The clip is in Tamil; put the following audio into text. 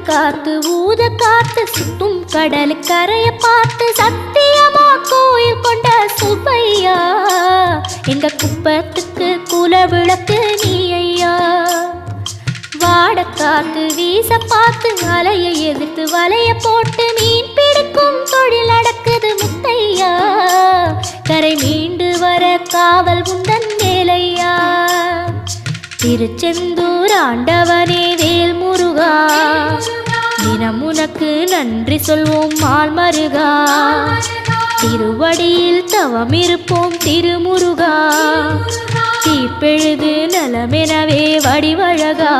காத்து ஊத காத்து சுத்தும் கடலு கரைய பார்த்து சத்தியமா கோயில் கொண்ட சுப்பையா எங்க குப்பத்துக்கு குல விளக்கு நீ ஐயா. வாட காத்து வீச பார்த்து அலையை எதிர்த்து வலைய போட்டு மீன் பிடிக்கும் தொழில் நடக்குது முத்தையா. கரை மீண்டு வர காவல் உந்தன் வேலையா. திருச்செந்தூர் ஆண்டவனே வேல் முருகா தினம் உனக்கு நன்றி சொல்வோம் மால் மருகா. திருவடியில் தவம் இருப்போம் திருமுருகா. தீப்பெழுது நலமெனவே வடிவழகா.